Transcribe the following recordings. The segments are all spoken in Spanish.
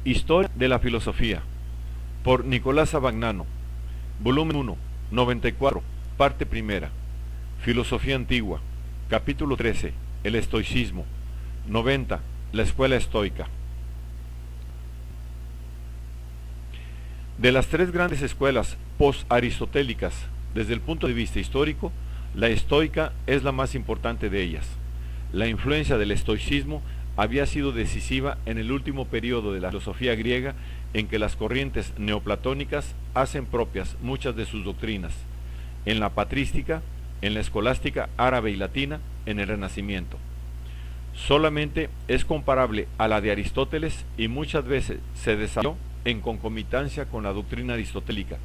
Historia de la filosofía, por Nicolás Abagnano, volumen 1, 94, parte primera. Filosofía antigua, capítulo 13, el estoicismo. 90, la escuela estoica. De las tres grandes escuelas post-aristotélicas, desde el punto de vista histórico, la estoica es la más importante de ellas. La influencia del estoicismo había sido decisiva en el último periodo de la filosofía griega, en que las corrientes neoplatónicas hacen propias muchas de sus doctrinas, en la patrística, en la escolástica árabe y latina, en el Renacimiento. Solamente es comparable a la de Aristóteles y muchas veces se desarrolló en concomitancia con la doctrina aristotélica.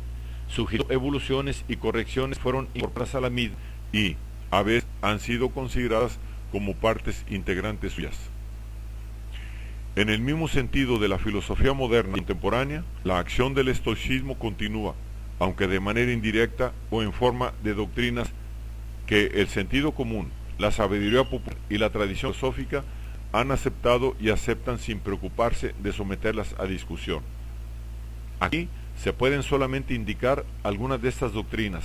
Sugirió evoluciones y correcciones fueron incorporadas a la misma y, a veces, han sido consideradas como partes integrantes suyas. En el mismo sentido de la filosofía moderna contemporánea, la acción del estoicismo continúa, aunque de manera indirecta o en forma de doctrinas que el sentido común, la sabiduría popular y la tradición filosófica han aceptado y aceptan sin preocuparse de someterlas a discusión. Aquí se pueden solamente indicar algunas de estas doctrinas,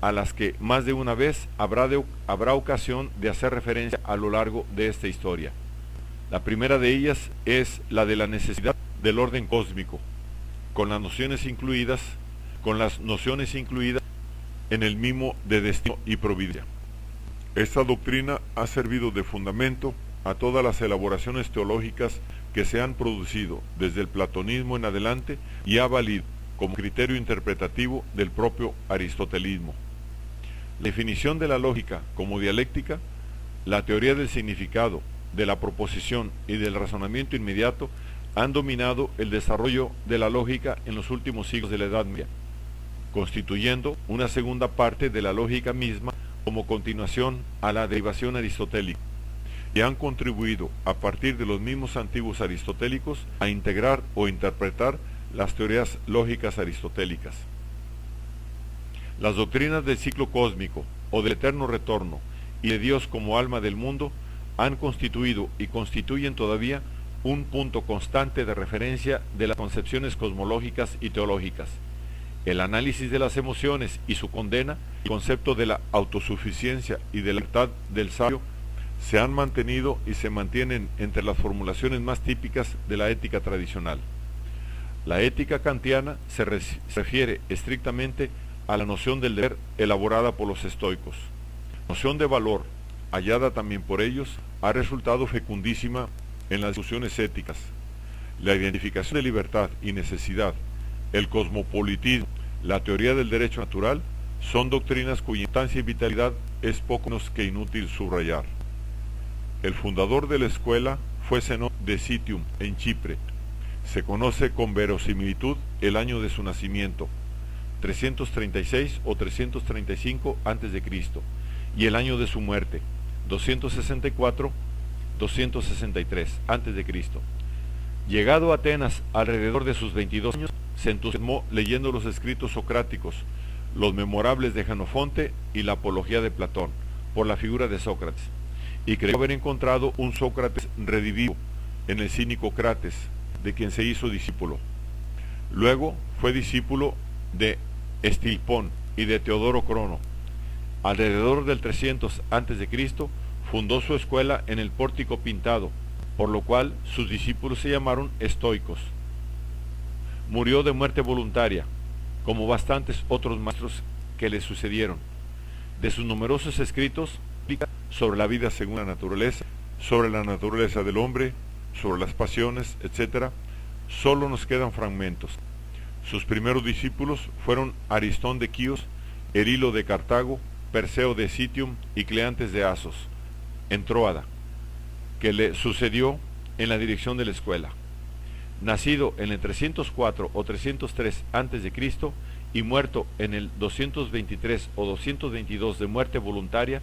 a las que más de una vez habrá ocasión de hacer referencia a lo largo de esta historia. La primera de ellas es la de la necesidad del orden cósmico, con las nociones incluidas en el mimo de destino y providencia. Esta doctrina ha servido de fundamento a todas las elaboraciones teológicas que se han producido desde el platonismo en adelante y ha valido como criterio interpretativo del propio aristotelismo. La definición de la lógica como dialéctica, la teoría del significado, de la proposición y del razonamiento inmediato han dominado el desarrollo de la lógica en los últimos siglos de la Edad Media, constituyendo una segunda parte de la lógica misma como continuación a la derivación aristotélica, y han contribuido a partir de los mismos antiguos aristotélicos a integrar o interpretar las teorías lógicas aristotélicas. Las doctrinas del ciclo cósmico o del eterno retorno y de Dios como alma del mundo han constituido y constituyen todavía un punto constante de referencia de las concepciones cosmológicas y teológicas. El análisis de las emociones y su condena, el concepto de la autosuficiencia y de la libertad del sabio, se han mantenido y se mantienen entre las formulaciones más típicas de la ética tradicional. La ética kantiana se refiere estrictamente a la noción del deber elaborada por los estoicos. La noción de valor, hallada también por ellos, ha resultado fecundísima en las discusiones éticas. La identificación de libertad y necesidad, el cosmopolitismo, la teoría del derecho natural, son doctrinas cuya importancia y vitalidad es poco menos que inútil subrayar. El fundador de la escuela fue Zenón de Citium, en Chipre. Se conoce con verosimilitud el año de su nacimiento, 336 o 335 a.C., y el año de su muerte, 264-263 a.C. Llegado a Atenas alrededor de sus 22 años, se entusiasmó leyendo los escritos socráticos, los memorables de Jenofonte y la apología de Platón, por la figura de Sócrates, y creyó haber encontrado un Sócrates redivivo en el cínico Crates, de quien se hizo discípulo. Luego fue discípulo de Estilpón y de Teodoro Crono. Alrededor del 300 a.C. fundó su escuela en el Pórtico Pintado, por lo cual sus discípulos se llamaron estoicos. Murió de muerte voluntaria, como bastantes otros maestros que le sucedieron. De sus numerosos escritos sobre la vida según la naturaleza, sobre la naturaleza del hombre, sobre las pasiones, etc., solo nos quedan fragmentos. Sus primeros discípulos fueron Aristón de Quíos, Erilo de Cartago, Perseo de Citium y Cleantes de Asos, en Tróada, que le sucedió en la dirección de la escuela. Nacido en el 304 o 303 a.C. y muerto en el 223 o 222 de muerte voluntaria,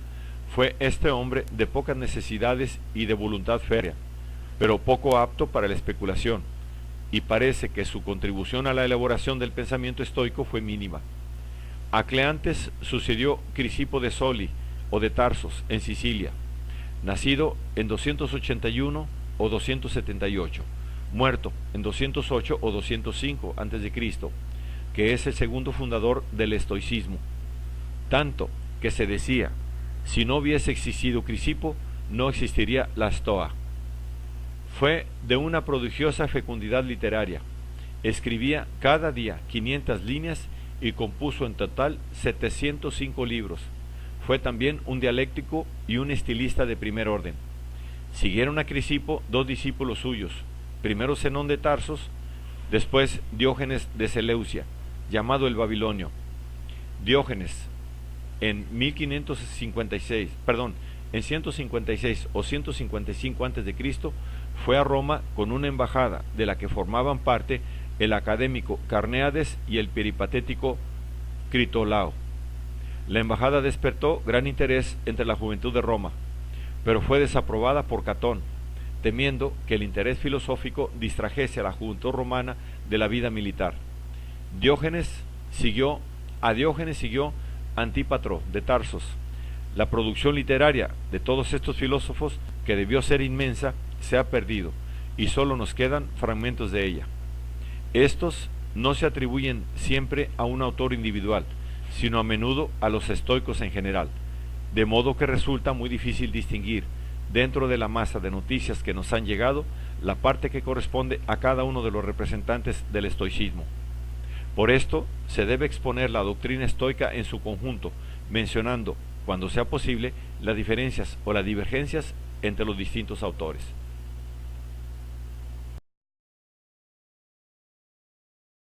fue este hombre de pocas necesidades y de voluntad férrea, pero poco apto para la especulación, y parece que su contribución a la elaboración del pensamiento estoico fue mínima. A Cleantes sucedió Crisipo de Soli o de Tarsos, en Sicilia, nacido en 281 o 278, muerto en 208 o 205 a.C., que es el segundo fundador del estoicismo. Tanto que se decía, si no hubiese existido Crisipo, no existiría la Stoa. Fue de una prodigiosa fecundidad literaria. Escribía cada día 500 líneas y compuso en total 705 libros. Fue también un dialéctico y un estilista de primer orden. Siguieron a Crisipo dos discípulos suyos, primero Zenón de Tarsos, después Diógenes de Seleucia, llamado el Babilonio. Diógenes, en 156 o 155 a.C., fue a Roma con una embajada de la que formaban parte el académico Carneades y el peripatético Critolao. La embajada despertó gran interés entre la juventud de Roma, pero fue desaprobada por Catón, temiendo que el interés filosófico distrajese a la juventud romana de la vida militar. Diógenes siguió Antípatro de Tarsos. La producción literaria de todos estos filósofos, que debió ser inmensa, se ha perdido, y solo nos quedan fragmentos de ella. Estos no se atribuyen siempre a un autor individual, sino a menudo a los estoicos en general, de modo que resulta muy difícil distinguir, dentro de la masa de noticias que nos han llegado, la parte que corresponde a cada uno de los representantes del estoicismo. Por esto, se debe exponer la doctrina estoica en su conjunto, mencionando, cuando sea posible, las diferencias o las divergencias entre los distintos autores.